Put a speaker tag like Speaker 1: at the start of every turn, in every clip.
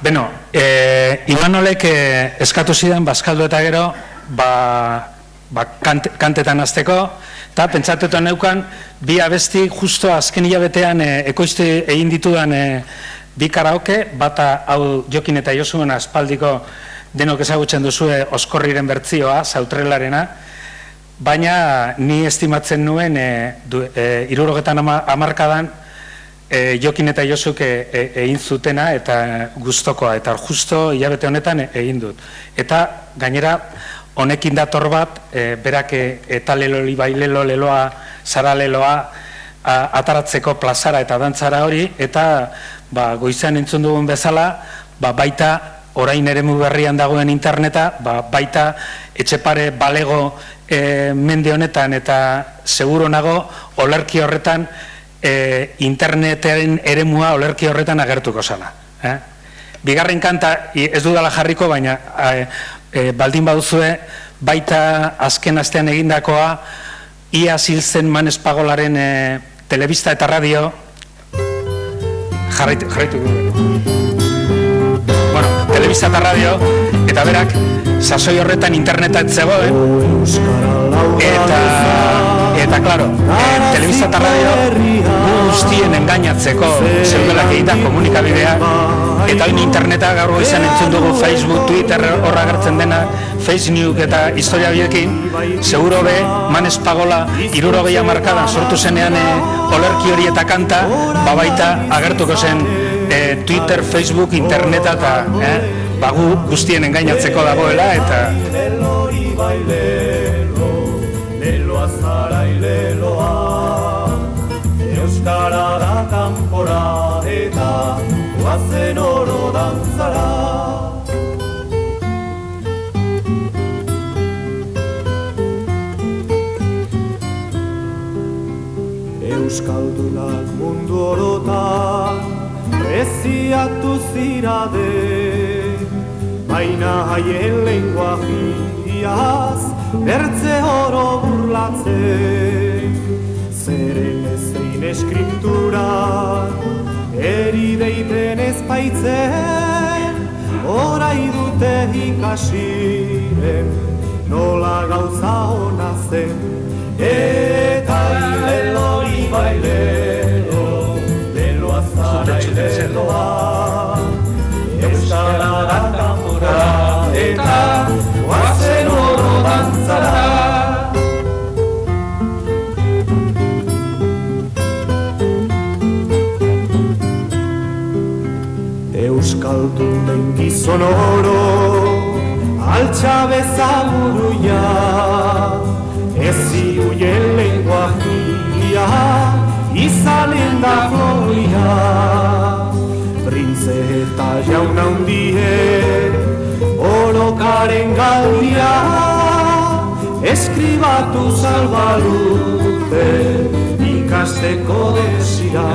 Speaker 1: Beno, Imanolek eskatu zidan, bazkaldu eta gero, kantetan azteko, eta pentsatutan neukan, bi abesti justo azken hilabetean ekoizte egin ditudan bi karaoke, bata hau Jokin eta Josuen aspaldiko denok ezagutzen duzue Oskorriren bertzioa, Sautrelarena, baina ni estimatzen nuen 70 Jokin eta Josuk egin zutena eta gustokoa, eta justo hilabete honetan egin dut. Eta gainera, honekin dator bat, berak eta leloli bailelo, leloa, zara leloa, ataratzeko plazara eta dantzara hori, eta goizan entzun dugun bezala, baita orain eremu berrian dagoen interneta, baita Etxepare balego mende honetan, eta seguro nago olerki horretan, interneten eremua olerki horretan agertuko zala. Bigarren kanta, ez dudala jarriko, baina baldin baduzue, baita azken astean egindakoa, ia ziltzen Manes Pagolaren telebista eta radio, jarraitu du. Bueno, telebista eta radio, eta berak, sasoi horretan interneta etzegoen, eta klaro, telebista eta radio guztien engainatzeko zeudela egita komunikabideak, eta hain interneta gaur goizan entzun dugu Facebook, Twitter horra agertzen dena, Facebook eta historia biekin, seguro be, Manes Pagola 60 markadan sortu zenean olerki hori eta kanta, baita agertuko zen Twitter, Facebook, interneta eta guztien engainatzeko dagoela, eta
Speaker 2: Euskara da kanpora eta guazen oro dantzara. Euskaldunak mundu orotan preziatu zirade, baina haien lenguajiaz bertze oro burlatzen. Zeren ezein eskripturan eri deiten ezpaitzen, orai dute ikasiren nola gauza hona zen. Eta ileloi bailelo, leloa zara ileloa, euskara da kanpora eta guazen oro dantzara. Euskaldunen gizon oro, altxa bezaburuia, ezi huien lenguajia, izanen da gloria. Printze eta jauna hundie, olokaren galdia, eskribatu salbalute, ikasteko desira.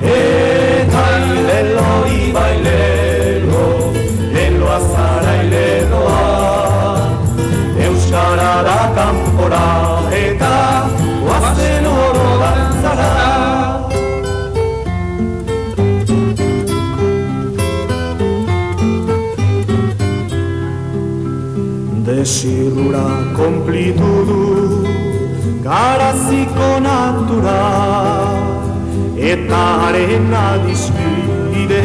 Speaker 2: Eta ileloi bailelo, leloa zara ileloa, euskara da kanpora eta guazen oro dantzara. Desirrura konplitu du garaziko natura, eta arena dizkide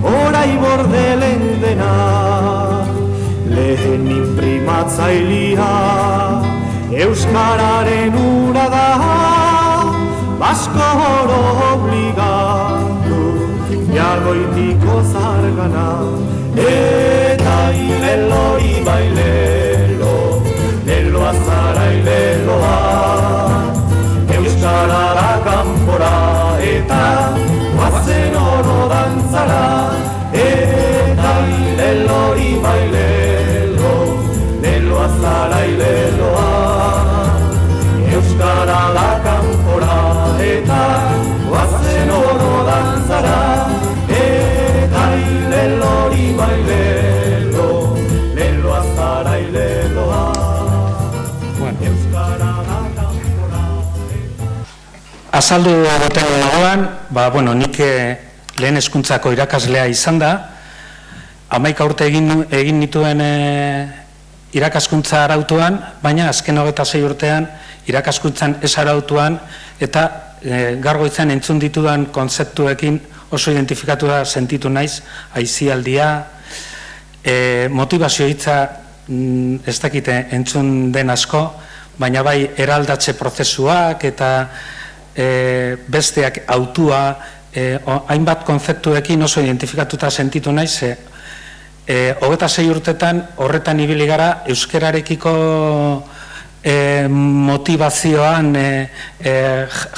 Speaker 2: orai bordelen dena. Lehen imprimatzailea euskararen ura da, basko oro obligatu jagoitiko zargana. Eta ileloi bailelo, leloa zara ileloa, euskara da kanpora eta guazen oro dantzara. Eta ileloi bailelo, leloa zara ileloa, euskara da kanpora eta guazen oro dantzara. Eta ileloi bailelo, leloa zara ileloa, euskara da kanpora.
Speaker 1: Azaldu duten dagoan, nik lehen hezkuntzako irakaslea izan da, 11 urte egin nituen irakaskuntza arautuan, baina azken 26 urtean irakaskuntzan ez arautuan eta gaur goizean entzun ditudan kontzeptuekin oso identifikatua sentitu naiz, aisialdia, motivazio hitza ez dakite entzun den asko, baina bai eraldatze prozesuak eta besteak autua, hainbat kontzeptuekin oso identifikatuta sentitu naiz, 26 urtetan horretan ibili gara euskararekiko motivazioan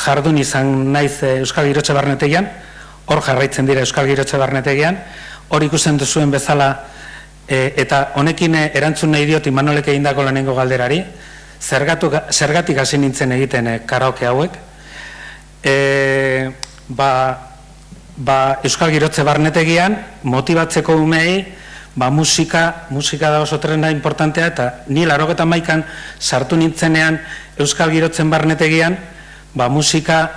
Speaker 1: jardun izan naiz Euskal Girotxe Barnetegian, hor jarraitzen dira Euskal Girotxe Barnetegian, hor ikusten duzuen bezala, eta honekin erantzun nahi diot Imanolek egindako lehenengo galderari, zergatik hasi nintzen egiten karaoke hauek, Euskal Girotxe Barnetegian motibatzeko umei, musika da oso trena importantea, eta ni 81an sartu nintzenean Euskal Girotzen Barnetegian, musika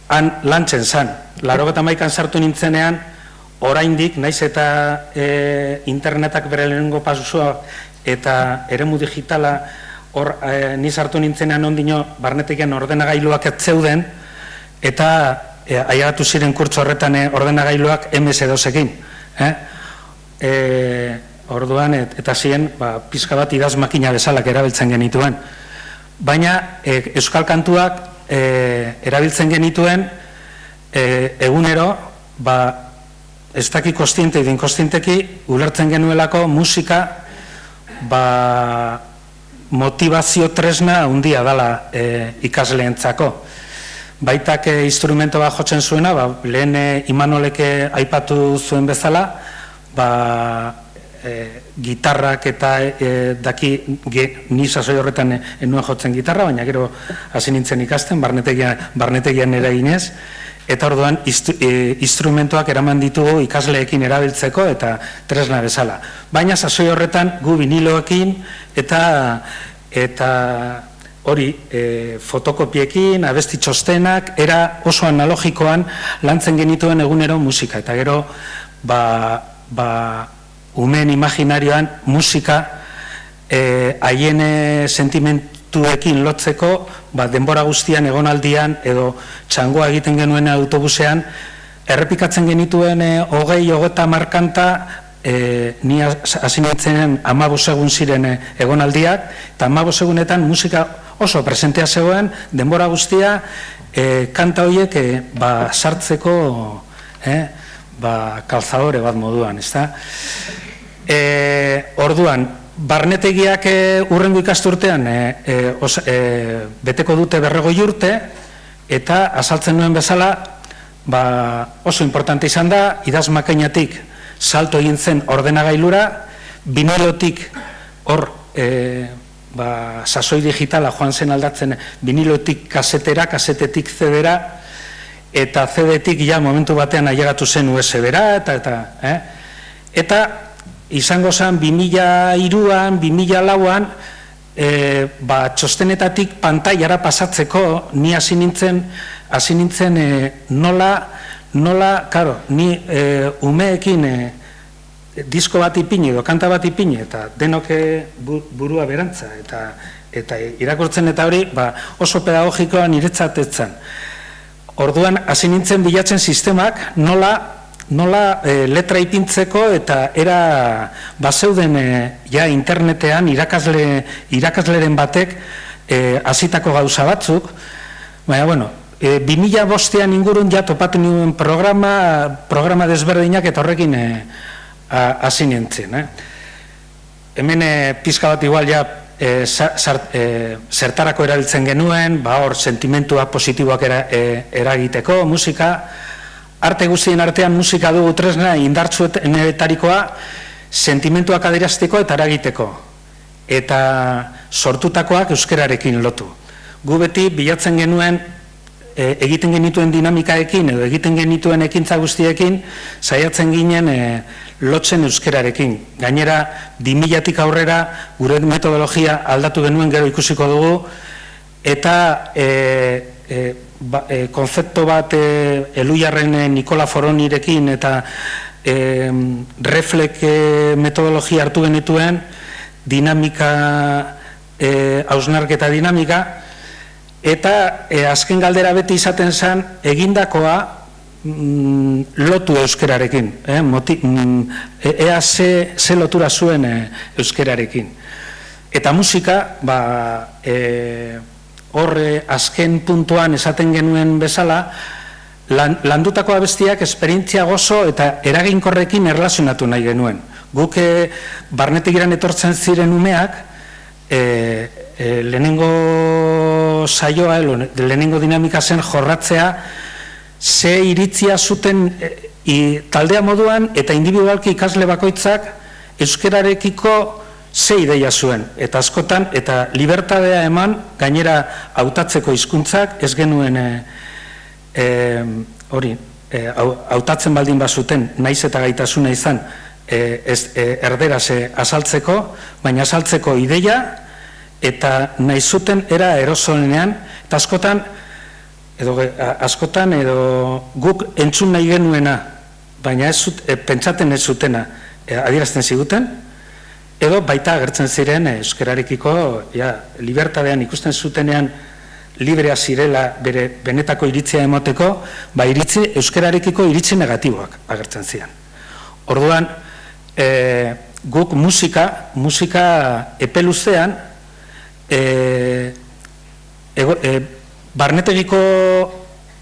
Speaker 1: han lantzen zan. 81an sartu nintzenean, oraindik, naiz eta internetak bere lehenengo pasuzua eta eremu digitala hor ni sartu nintzenean ondino Barnetegian ordenagailuak ez zeuden, eta ailegatu ziren kurtso horretan ordenagailuak MS-2-ekin. Orduan, eta ziren, pizka bat idaz makina bezalak erabiltzen genituen. Baina, euskal kantuak erabiltzen genituen egunero, ez daki kostiente edo inkostienteki, ulertzen genuelako musika motivazio tresna handia dela ikasleentzako. Baitak instrumento bat jotzen zuena, lehen Imanoleke aipatu zuen bezala, gitarrak eta ni sasoi horretan enuen jotzen gitarra, baina gero hasi nintzen ikasten, barnetegian eraginez, eta orduan instrumentoak eraman ditugu ikasleekin erabiltzeko eta tresna bezala. Baina sasoi horretan gu viniloekin eta hori, fotokopiekin, abesti txostenak, era oso analogikoan lantzen genituen egunero musika. Eta gero, umeen imaginarioan musika haien sentimentuekin lotzeko, denbora guztian, egonaldian, edo txangoa egiten genuen autobusean, errepikatzen genituen 20-30 kanta, ni hasi nintzenen 15 egun ziren egonaldiak, eta 15 egunetan musika oso presentea zegoen, denbora guztia, kanta horiek sartzeko kalzadore bat moduan, ezta? Orduan, barnetegiak hurrengo ikasturtean beteko dute 40 urte, eta azaltzen nuen bezala, oso importante izan da, idaz makainatik salto egin zen ordenagailura, vinilotik hor sasoi digitala joan zen aldatzen vinilotik kasetera, kasetetik CD-era, eta CD-tik ja momentu batean ailegatu zen USB-era, eta izango zen 2003an, 2004an, txostenetatik pantailara pasatzeko, ni hasi nintzen nola, karo, ni umeekin disko bat ipini edo kanta bat ipini eta denok burua berantza eta irakurtzen eta hori oso pedagogikoa niretzat etzan. Orduan, hasi nintzen bilatzen sistemak nola letra ipintzeko eta era bazeuden internetean irakasleren batek hasitako gauza batzuk, baina, bueno, 2005an ingurun ja topatu nuen programa desberdinak eta horrekin hasi nintzen. Hemen pizka bat igual ja zertarako erabiltzen genuen, hor sentimentua positiboak eragiteko, musika, arte guztien artean musika dugu tresna indartsuenetarikoa sentimentuak adierazteko eta eragiteko, eta sortutakoak euskararekin lotu. Gu beti bilatzen genuen egiten genituen dinamikaekin edo egiten genituen ekintza guztiekin saiatzen ginen lotzen euskararekin. Gainera, 2000tik aurrera gure metodologia aldatu genuen, gero ikusiko dugu, eta konzepto bat Elujarren Nikola Foronirekin eta reflek metodologia hartu genituen, dinamika, hausnarketa dinamika, eta azken galdera beti izaten zen egindakoa lotu euskerarekin, ea ze lotura zuen euskerarekin. Eta musika, horre azken puntuan esaten genuen bezala, landutako abestiak esperientzia gozo eta eraginkorrekin erlazionatu nahi genuen. Guk barnetik iran etortzen ziren umeak, lehenengo saioa, lehenengo dinamika zen jorratzea, ze iritzia zuten taldea moduan eta individualki ikasle bakoitzak euskerarekiko ze ideia zuen. Eta askotan, eta libertadea eman, gainera hautatzeko hizkuntzak ez genuen hautatzen baldin bazuten, naiz eta gaitasuna izan, erderaz azaltzeko, baina azaltzeko ideia, eta nahi zuten era erosonean, eta askotan edo guk entzun nahi genuena, baina pentsaten ez zutena adierazten ziguten, edo baita agertzen ziren euskerarekiko libertadean ikusten zutenean librea zirela bere benetako iritzia emoteko, euskerarekiko iritzi negatiboak agertzen ziren. Orduan, guk musika epe luzean, barnetegiko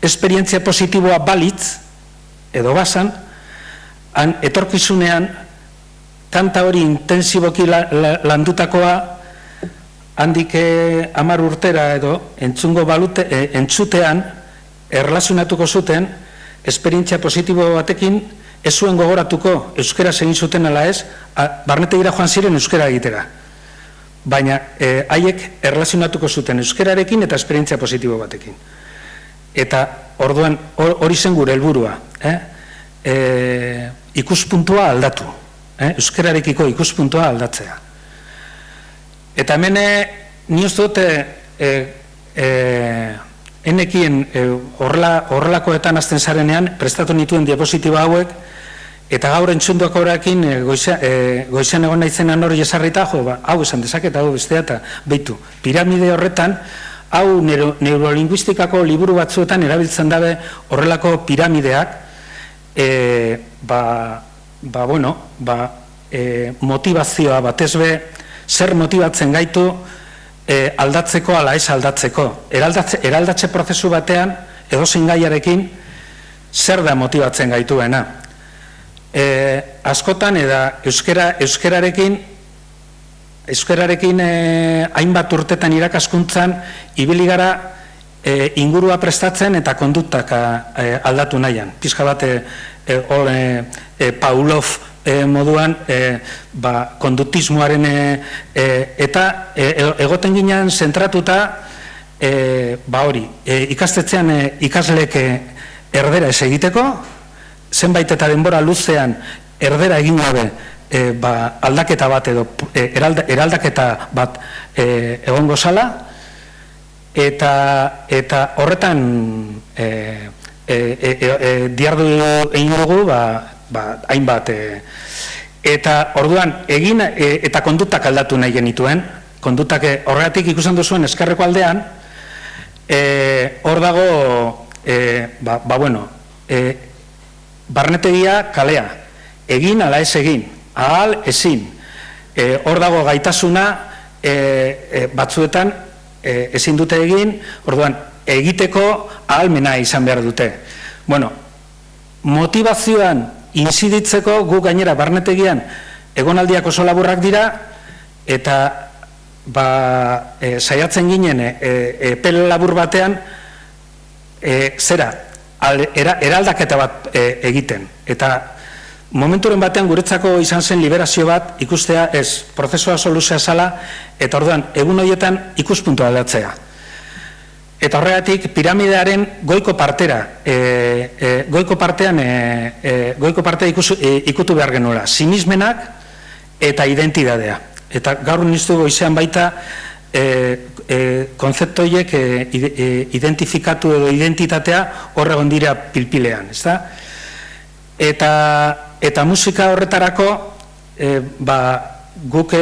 Speaker 1: esperientzia positiboa balitz, edo bazan, etorkizunean, kanta hori intensiboki landutakoa, handik 10 urtera edo entzungo entzutean erlazionatuko zuten esperientzia positibo batekin ez zuen gogoratuko euskera egin zuten ala ez, barnetegira joan ziren euskera egitera. Baina haiek erlazionatuko zuten euskerarekin eta esperientzia positibo batekin. Eta orduan hori zen gure helburua, ikuspuntua aldatu, euskerarekiko ikuspuntua aldatzea. Eta hemen ni uste dut enekien horrelakoetan azten zarenean prestatu nituen diapositiba hauek, eta gaur entzunduak horrekin goizean egon naizenan hori esarrita, hau esan dezaket, hau bestea, eta behitu, piramide horretan, hau neurolinguistikako liburu batzuetan erabiltzen dabe horrelako piramideak, motivazioa batez be, zer motibatzen gaitu aldatzeko ala ez aldatzeko. Eraldatze prozesu batean, edozein gaiarekin, zer da motibatzen gaituena. Askotan, eta euskerarekin hainbat urtetan irakaskuntzan, ibili gara ingurua prestatzen eta konduktak aldatu nahian. Pizka bat, Pavlov moduan konduktismoaren eta egoten ginean zentratuta hori, ikastetzean ikasleek erdera ez egiteko, zenbait eta denbora luzean erdera egin gabe aldaketa bat edo eraldaketa bat egongo zala, eta horretan diardu egin dugu hainbat eta orduan egin eta kondutak aldatu nahi genituen, kondutak horregatik ikusten duzuen eskerreko aldean, hor dago barnetegia kalea, egin ala ez egin, ahal ezin, hor dago gaitasuna batzuetan ezin dute egin, orduan egiteko ahalmena izan behar dute. Bueno, motivazioan inziditzeko gu gainera barnetegian egonaldiak oso laburrak dira eta saiatzen ginen epel labur batean eraldaketa bat egiten. Eta momenturen batean guretzako izan zen liberazio bat ikustea ez prozesua soluzea zala eta orduan egun horietan ikuspuntua aldatzea. Eta horregatik piramidearen goiko partea ikutu behar genuela, sinismenak eta identidadea. Eta gaur niztu goizean baita konzeptoiek identifikatu edo identitatea hor egon dira pilpilean, ezta? Eta musika horretarako, guk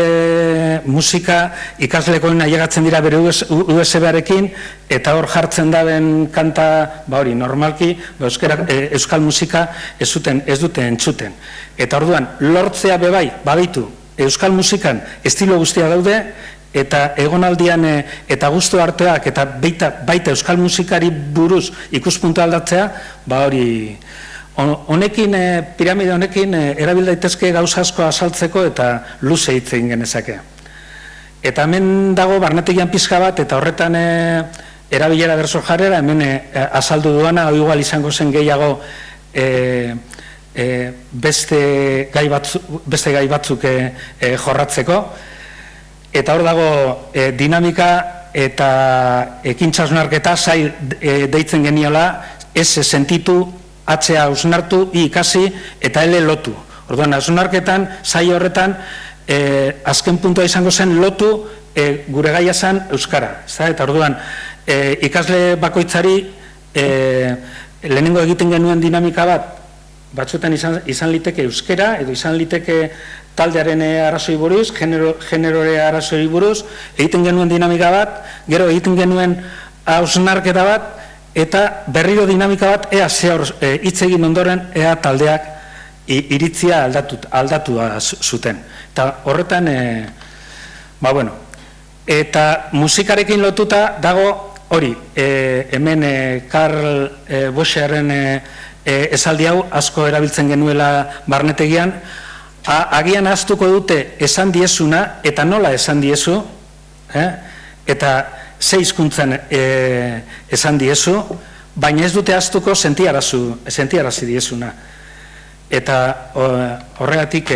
Speaker 1: musika ikaslekoen ailegatzen dira bere USB-arekin, eta hor jartzen daben kanta, hori, normalki, euskal musika ez dute entzuten. Eta orduan, lortzea bebai, baditu, euskal musikan estilo guztia daude, eta egonaldian eta gustu arteak, eta baita euskal musikari buruz ikuspuntu aldatzea, hori... Honekin, piramide honekin, erabil daitezke gauza asko azaltzeko eta luze hitz egin genezake. Eta hemen dago barnetegian pizka bat, eta horretan erabilera berso jarrera, hemen azaldu duana, igual izango zen gehiago beste gai batzuk jorratzeko. Eta hor dago dinamika eta ekintza zail deitzen geniola, ez sentitu, H hausnartu, I ikasi eta L lotu. Orduan, hausnarketan, zai horretan, azken puntua izango zen lotu gure gaia zen euskara. Eta orduan, ikasle bakoitzari lehenengo egiten genuen dinamika bat, batzuetan izan liteke euskera, edo izan liteke taldearen arrazoi buruz, generore arrazoi buruz, egiten genuen dinamika bat, gero egiten genuen hausnarketa bat, eta berriro dinamika bat, ea hitz egin ondoren, ea taldeak iritzia aldatu zuten. Eta horretan, eta musikarekin lotuta dago hori, hemen Karl Boscheren esaldi hau asko erabiltzen genuela barnetegian, agian ahaztuko dute esan diezuna, eta nola esan diezu, eta ze hizkuntzan esan diezu, baina ez dute ahaztuko sentiarazi diezuna. Eta horregatik,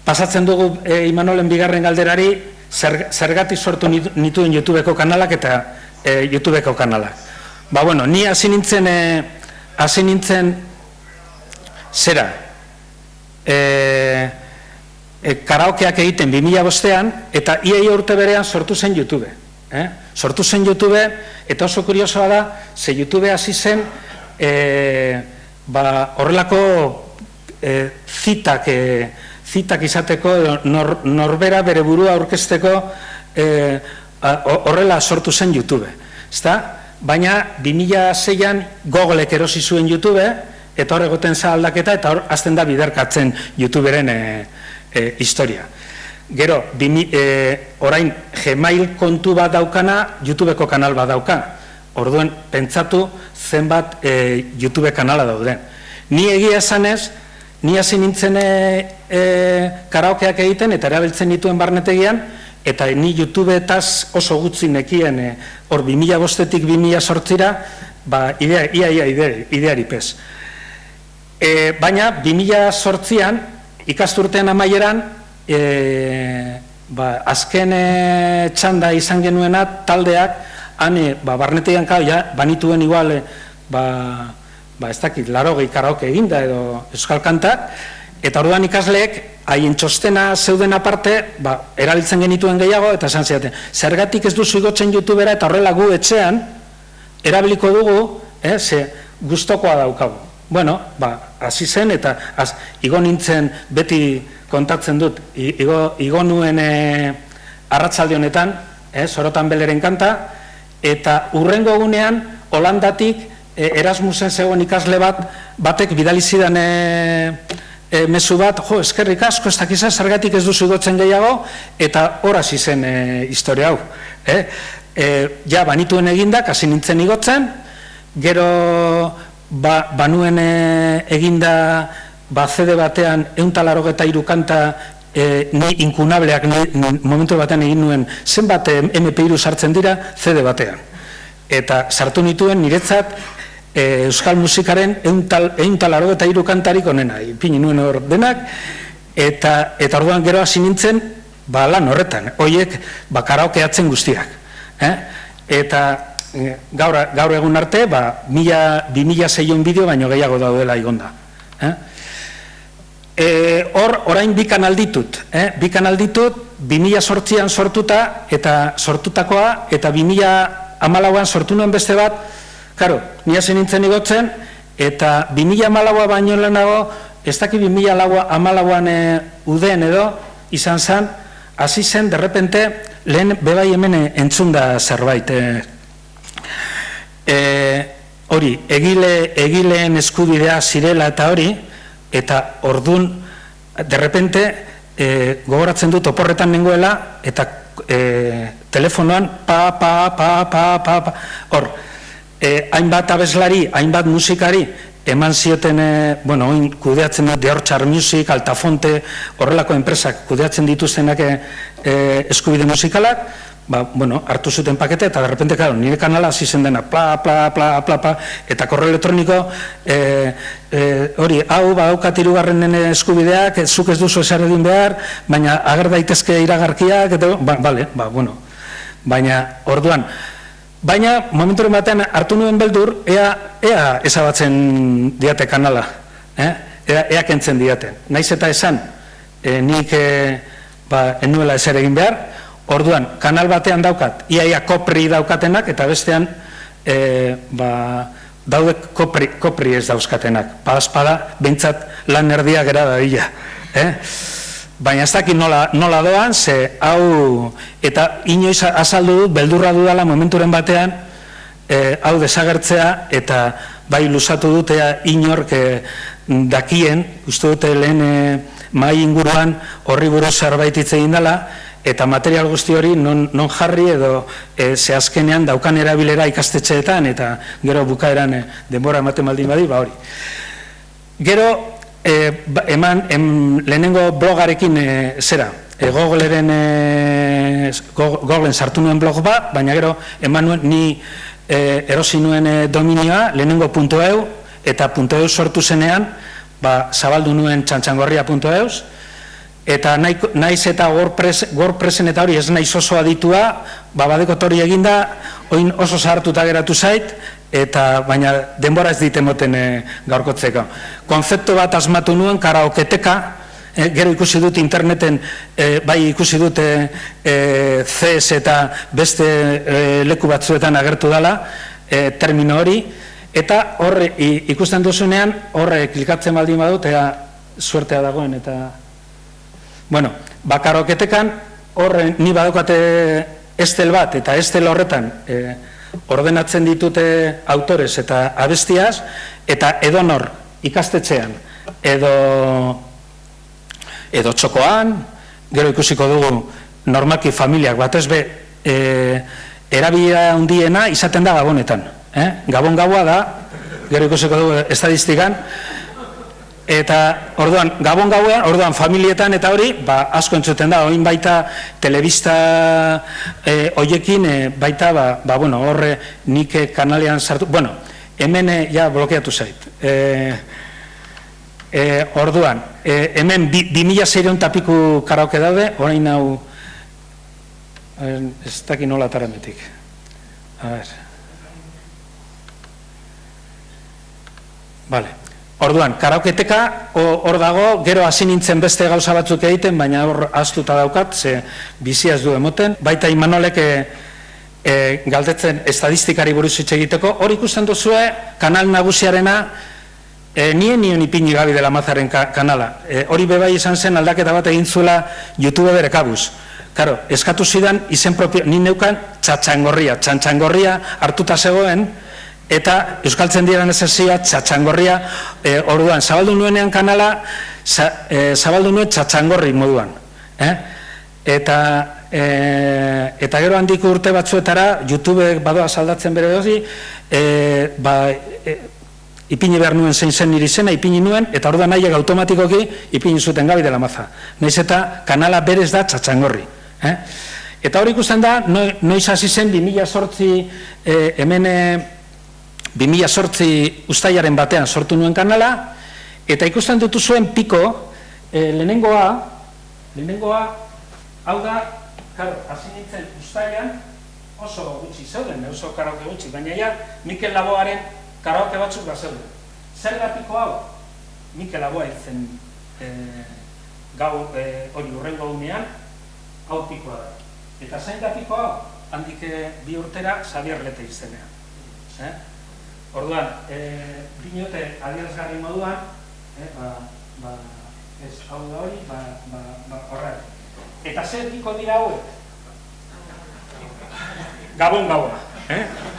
Speaker 1: pasatzen dugu Imanolen bigarren galderari, zergatik sortu nituen YouTubeko kanalak eta YouTubeko kanalak. Ni hasi nintzen zera, karaokeak egiten 2005an, eta iai urte berean sortu zen YouTube. Sortu zen YouTube, eta oso kuriosoa da, ze YouTube hasi zen horrelako zitak izateko, norbera bere burua aurkezteko, horrela sortu zen YouTube. Baina 2006an Googleek erosi zuen YouTube, eta hor egoten za aldaketa, eta hor azten da biderkatzen YouTuberen historia. Gero, orain Gmail kontu bat daukana, YouTubeko kanal bat dauka. Orduan, pentsatu zenbat YouTube kanala dauden. Ni egia esanez, ni hasi nintzen karaokeak egiten, eta erabiltzen dituen barnetegian, eta ni YouTube-etaz oso gutxi nekien, hor 2005-etik 2008-ra, ideari pez. Baina, 2008an, ikasturtean amaieran, azken txanda izan genuena taldeak, barnetegian banituen igual, ez dakit, 80 karaoke eginda edo euskal kantak, eta orduan ikasleek, haien txostena zeuden aparte, erabiltzen genituen gehiago, eta esan zidaten, zergatik ez duzu igotzen YouTubera, eta horrela gu etxean, erabiliko dugu, ze gustokoa daukagu. Hasi zen, eta igo nintzen, beti kontatzen dut, igo nuen arratsalde honetan, Sorotan Beleren kanta, eta urrengo egunean, Holandatik, Erasmusen zegoen ikasle batek bidali zidan mezu bat, eskerrik asko, ez dakiza, zergatik ez duzu igotzen gehiago, eta hor hasi zen historia hau. Ja, banituen egindak, hasi nintzen igotzen, gero banuen eginda CD batean 183 kanta ni inkunableak momentu batean egin nuen zenbat MP3 sartzen dira CD batean. Eta sartu nituen niretzat euskal musikaren 183 kantarik onena, ipini nuen hor denak, eta orduan gero hasi nintzen lan horretan, horiek karaokeatzen guztiak. Eta gaur egun arte, 2006 bideo baino gehiago daudela igonda. Orain bi kanal ditut, 2008an sortuta, eta sortutakoa, eta 2014an sortu nuen beste bat, karo, nia zen nintzen igotzen, eta 2014a baino lehenago, ez daki 2014an uden edo, izan zen, hasi zen, derrepente, lehen bebai hemen entzunda zerbait. Hori, egileen eskubidea zirela eta hori, eta ordun, derrepente, gogoratzen dut oporretan nengoela, eta telefonoan, hor, hainbat abeslari, hainbat musikari, eman zioten, oin kudeatzen dut, Deortxar Music, Altafonte, horrelako enpresak kudeatzen dituztenak eskubide musikalak, hartu zuten pakete, eta derrepente, nire kanala hasi zen dena, eta korreo elektroniko, hori, hau, badaukat hirugarrenen eskubideak, zuk ez duzu ezer egin behar, baina ager daitezke iragarkiak, baina, orduan, baina, momenturen batean hartu nuen beldur, ea ezabatzen diate kanala, ea kentzen diate. Naiz eta esan, nik enuela ezer egin behar, orduan, kanal batean daukat, iaia kopri daukatenak, eta bestean, daude kopri ez dauzkatenak. Padazpada, behintzat lan erdia gera da bila. Baina ez dakit nola doan, ze hau, eta inoiz azaldu dut, beldurra dudala momenturen batean, hau desagertzea, eta bai luzatu dut, inork dakien, uste dute lehen mai inguruan horri buruz zerbait hitz egin dela, eta material guzti hori non jarri edo ze azkenean daukan erabilera ikastetxeetan, eta gero bukaeran denbora ematen baldin badi, hori. Gero, lehenengo blogarekin zera, Googlen sartu nuen blog bat, baina gero eman nuen ni erosi nuen dominioa, lehenengo .eu, eta .eu sortu zenean, zabaldu nuen txantxangorria.eus, eta naiz eta WordPressen eta hori ez naiz oso aditua, badekot hori eginda, oin oso zahartuta geratu zait, eta baina denbora ez dit emoten gaurkotzeko. Konzeptu bat asmatu nuen, karaoketeka, gero ikusi dut interneten, bai ikusi dut CS eta beste leku batzuetan agertu dela, termino hori, eta horre ikusten duzunean, horre klikatzen baldin badut, eta suertea dagoen, eta... Bueno, karaoketekan, horre ni badokate estel bat, eta estel horretan ordenatzen ditute autores eta abestiaz, eta edonor ikastetxean, edo txokoan, gero ikusiko dugu normalki familiak batez be erabila handiena izaten da Gabonetan. Gabon gaua da, gero ikusiko dugu estadistikan, eta orduan, Gabon gauean, orduan familietan eta hori, asko entzuten da, oin baita telebista hoiekin, baita, horre nik kanalean sartu, hemen ja blokeatu zait. Orduan, hemen 2006 tapiku karaoke daude, orain hau, ez dakit nola tarametik. A ver. Vale. Orduan, karaoketeka hor dago, gero hasi nintzen beste gauza batzuk egiten, baina hor ahaztuta daukat, ze bizia ez du emoten. Baita Imanolek galdetzen estadistikari buruz hitz egiteko, hor ikusten duzue kanal nagusiarena, nion ipini Gabi de la Mazaren kanala. Hori bebai izan zen aldaketa bat egin zuela YouTube bere kabuz. Karo, eskatu zidan izen propio, ni neukan txantxangorria hartuta zegoen, eta euskaltzen diran ezazia txatxangorria, orduan, zabaldu nuenean kanala, zabaldu nuen txatxangorri moduan. Eta gero handiko urte batzuetara, YouTube badoa saldatzen bere hori, ipini behar nuen zein zen niri zena, ipini nuen, eta orduan nahiak automatikoki ipini zuten Gabi de la Maza. Naiz eta kanala berez da txatxangorri. Eta hori ikusten da, noiz hasi zen 2008 hemen 2008 ustailaren batean sortu nuen kanala, eta ikusten dutu zuen piko, lehenengoa, hau da, hasi nintzen ustailan, oso gutxi zeuden, oso karaoke gutxi, baina ja, Mikel Laboaren karaoke batzuk bat zeuden. Zer da piko hau? Mikel Laboa izen hori urrengo unean, autikoa da. Eta zein da pikoa, handik 2 urtera Xabier Lete izenean. Orduan, dinote adierazgarri moduan, ez hau da hori, horrela. Eta zer piko dira hauek? Gabon gaua.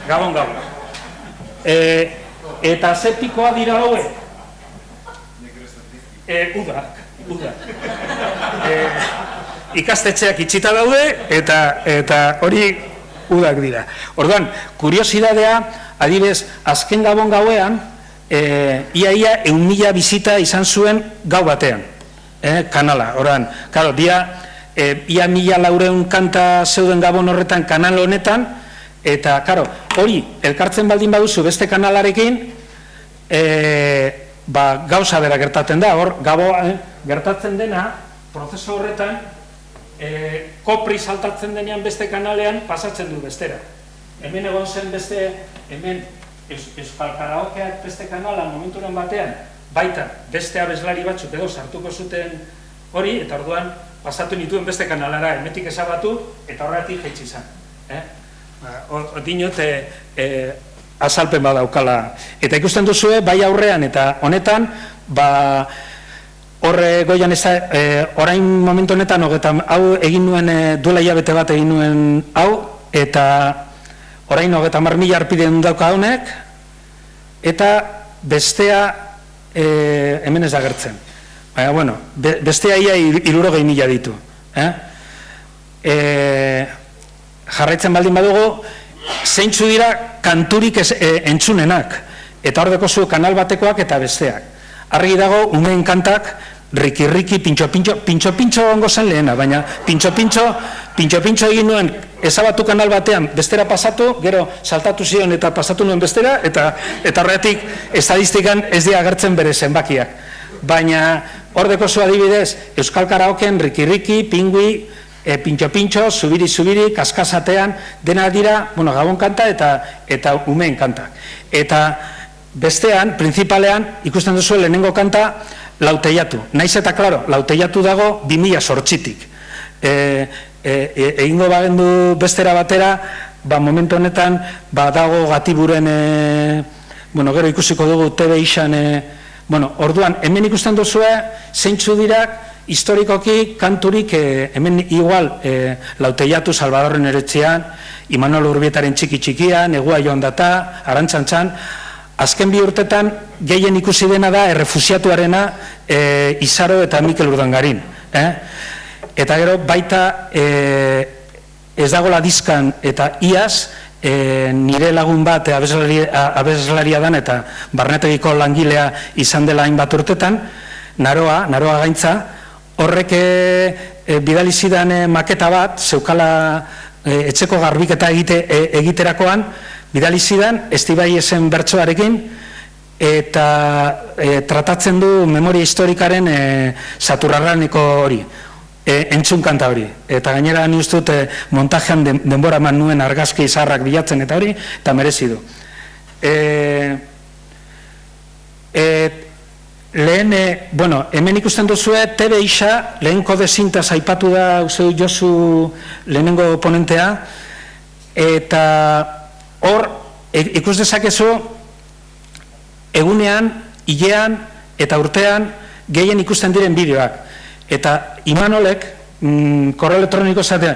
Speaker 1: Gabon gaua. Eta zer pikoa dira hauek? Uda. Ikastetxeak itxita daude eta hori udak dira. Orduan, kuriosidadea, adibez, azken Gabon gauean, ia 1.000 bizita izan zuen gau batean, kanala. Orduan, karo, ia 1.400 kanta zeuden Gabon horretan kanal honetan, eta, karo, hori, elkartzen baldin baduzu beste kanalarekin, gauza bera gertatzen da, hor, gertatzen dena, prozesu horretan, kopri saltatzen denean beste kanalean pasatzen du bestera. Hemen egon zen beste, hemen Euskal Karaokeak beste kanalan momenturen batean, baita beste abeslari batzuk edo sartuko zuten hori, eta orduan pasatu nituen beste kanalara, hemetik ezabatu, eta horretik jaitsi izan. Dinot, azalpen badaukala. Eta ikusten duzue, bai aurrean eta honetan, horre goian ez da, orain momentu honetan, hau egin nuen, duela hilabete bat egin nuen hau, eta orain 30.000 arpideen dauka honek, eta bestea hemen ez agertzen. Baina, bueno, bestea ia 60.000 ditu. Jarraitzen baldin badugu, zeintzu dira kanturik entzunenak, eta hor dekozu kanal batekoak eta besteak. Argi dago, umeen kantak, riki-riki, pintxo-pintxo ongo zen lehena, baina pintxo-pintxo egin nuen ezabatu kanal batean bestera pasatu, gero saltatu zion eta pasatu nuen bestera, eta horretik estadistikan ez dira agertzen bere zenbakiak. Baina hor dekozu adibidez, Euskal Karaoken, riki-riki, pingui, pintxo-pintxo, zubiri-zubiri, kaskasatean, dena dira, Gabon kanta eta umeen kantak. Eta bestean, principalean, ikusten duzu lehenengo kanta, Lauteiatu. Naiz eta, klaro, Lauteiatu dago 2008-tik. Egingo bagendu bestera batera, momentu honetan, dago Gatiburen, gero ikusiko dugu TV isan, orduan, hemen ikusten duzue, zeintzu dirak, historikoki, kanturik, hemen igual, Lauteiatu, Salvadorren eretzean, Imanol Urbietaren txiki-txikian, Egua joan data, Arantxantzan, azken 2 urtetan gehien ikusi dena da errefusiatuarena Izaro eta Mikel Urdangarin. Eta gero baita ez dagoela dizkan eta iaz nire lagun bat abeslaria dan eta barnetegiko langilea izan dela hainbat urtetan, Naroa Gaintza, horrek bidali zidan maketa bat, zeukala etxeko garbiketa egiterakoan, bidali zidan, Estibai esen bertsoarekin, eta tratatzen du memoria historikaren saturrarraneko hori, entzun kanta hori. Eta gainera ni uste dut montajean denbora eman nuen argazki zaharrak bilatzen eta hori, eta merezi du. Lehen, hemen ikusten duzue, TV isa, lehen kode zintaz aipatu da, uste dut Josu lehenengo ponentea, eta hor, ikus dezakezu, egunean, hilean eta urtean gehien ikusten diren bideoak. Eta Imanolek, korreo elektroniko zatean,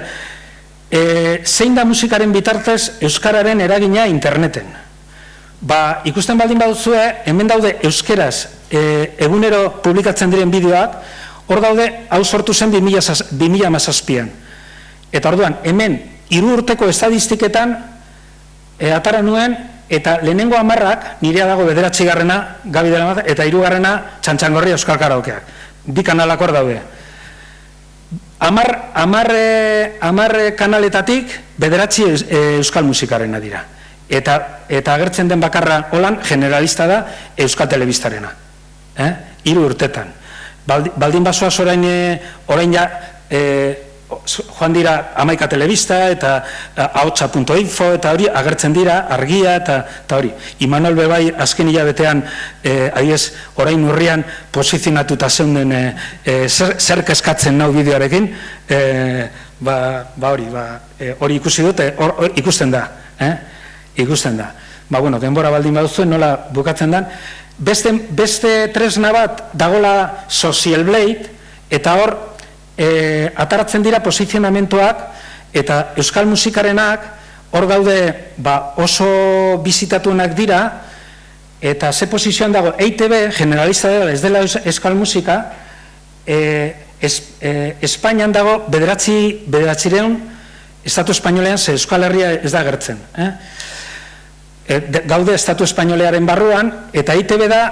Speaker 1: zein da musikaren bitartez euskararen eragina interneten. Ikusten baldin baduzue, hemen daude euskeraz egunero publikatzen diren bideoak, hor daude, hau sortu zen 2017an. Eta orduan, hemen, 3 urteko estadistiketan, atara nuen, eta lehenengo 10ak, nirea dago 9garrena, Gabi de la Maza, eta 3garrena, Txantxangorria Euskal Karaokeak. 2 kanalak hor daude. 10 kanaletatik, 9 euskal musikarena dira. Eta agertzen den bakarra holan, generalista da, Euskal Telebistarena. 3 urtetan. Baldin basoaz orain ja, joan dira Amaika Telebista eta ahotsa.info eta hori agertzen dira, Argia eta hori. Imanol bebai azken hilabetean adiez orain urrian posizionatuta zeunden zer kezkatzen nau bideoarekin, hori ikusi dut, ikusten da, ikusten da. Bueno, denbora baldin baduzuen nola bukatzen dan. Beste tresna bat dagola Social Blade, eta hor, ataratzen dira posizionamentoak, eta euskal musikarenak, hor gaude oso bizitatuenak dira, eta ze posizioan dago, EITB, generalista dela, ez dela euskal musika, Espainian dago bederatzireun, Estatu Espainolean, ze Euskal Herria ez da gertzen. Gaude Estatu Espainolearen barruan, eta EITB da,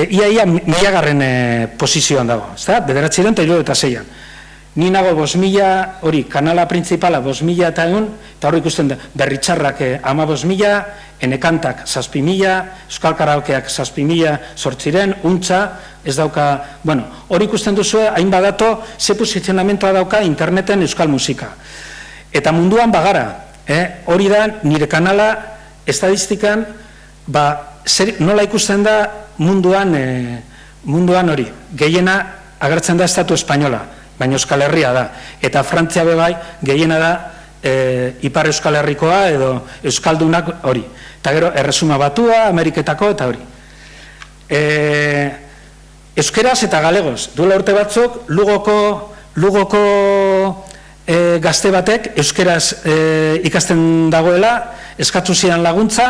Speaker 1: iaia milagarren posizioan dago, bederatzireun eta 76an. Ni nago 5.000, hori, kanala principala 5.000 eta egun, eta hori ikusten da, berritxarrak 15.000, enekantak 6.000, euskal karaokeak 6.000 sortziren, untza, ez dauka, bueno, hori ikusten duzue, hain badato, ze posizionamentoa dauka interneten euskal musika. Eta munduan bagara, hori da nire kanala, estadistikan, nola ikusten da munduan hori, gehiena agertzen da Estatu Espainola, baina Euskal Herria da. Eta Frantzia bebai, gehiena da Ipar Euskal Herrikoa edo Euskaldunak hori. Eta gero, Erresuma Batua, Ameriketako eta hori. Euskeraz eta galegoz. Duela urte batzuk, Lugoko gazte batek euskeraz ikasten dagoela, eskatu zidan laguntza,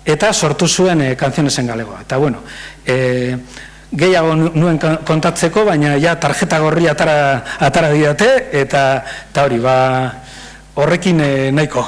Speaker 1: eta sortu zuen kanzionezen galegoa. Eta bueno, gehiago nuen kontatzeko, baina ja tarjeta gorri atara didate, eta hori, horrekin nahiko.